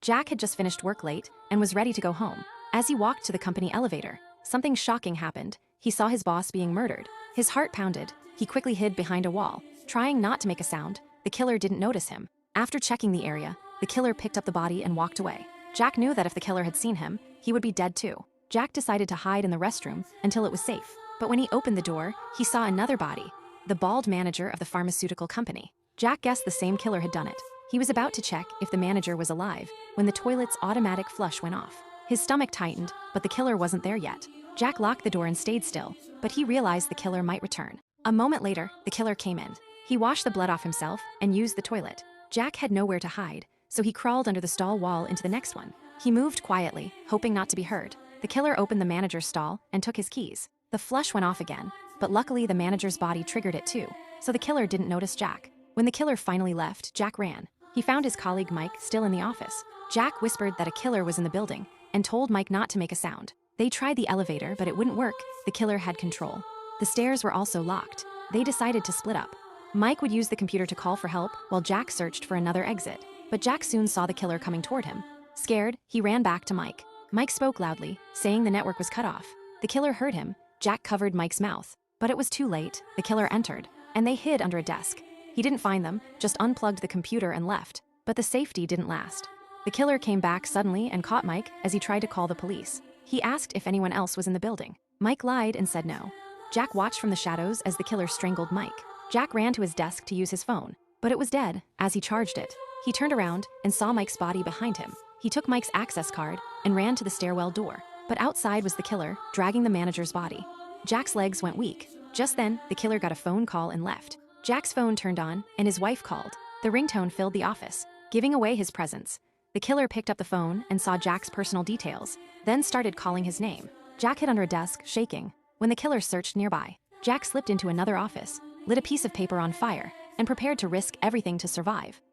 Jack had just finished work late and was ready to go home. As he walked to the company elevator, something shocking happened. He saw his boss being murdered. His heart pounded. He quickly hid behind a wall. Trying not to make a sound, the killer didn't notice him. After checking the area, the killer picked up the body and walked away. Jack knew that if the killer had seen him, he would be dead too. Jack decided to hide in the restroom until it was safe. But when he opened the door, he saw another body, the bald manager of the pharmaceutical company. Jack guessed the same killer had done it. He was about to check if the manager was alive when the toilet's automatic flush went off. His stomach tightened, but the killer wasn't there yet. Jack locked the door and stayed still, but he realized the killer might return. A moment later, the killer came in. He washed the blood off himself and used the toilet. Jack had nowhere to hide, so he crawled under the stall wall into the next one. He moved quietly, hoping not to be heard. The killer opened the manager's stall and took his keys. The flush went off again, but luckily the manager's body triggered it too, so the killer didn't notice Jack. When the killer finally left, Jack ran. He found his colleague Mike still in the office. Jack whispered that a killer was in the building and told Mike not to make a sound. They tried the elevator, but it wouldn't work. The killer had control. The stairs were also locked. They decided to split up. Mike would use the computer to call for help while Jack searched for another exit. But Jack soon saw the killer coming toward him. Scared, he ran back to Mike. Mike spoke loudly, saying the network was cut off. The killer heard him. Jack covered Mike's mouth. But it was too late. The killer entered, and they hid under a desk. He didn't find them, just unplugged the computer and left. But the safety didn't last. The killer came back suddenly and caught Mike as he tried to call the police. He asked if anyone else was in the building. Mike lied and said no. Jack watched from the shadows as the killer strangled Mike. Jack ran to his desk to use his phone, but it was dead as he charged it. He turned around and saw Mike's body behind him. He took Mike's access card and ran to the stairwell door. But outside was the killer, dragging the manager's body. Jack's legs went weak. Just then, the killer got a phone call and left. Jack's phone turned on, and his wife called. The ringtone filled the office, giving away his presence. The killer picked up the phone and saw Jack's personal details, then started calling his name. Jack hid under a desk, shaking. When the killer searched nearby, Jack slipped into another office, lit a piece of paper on fire, and prepared to risk everything to survive.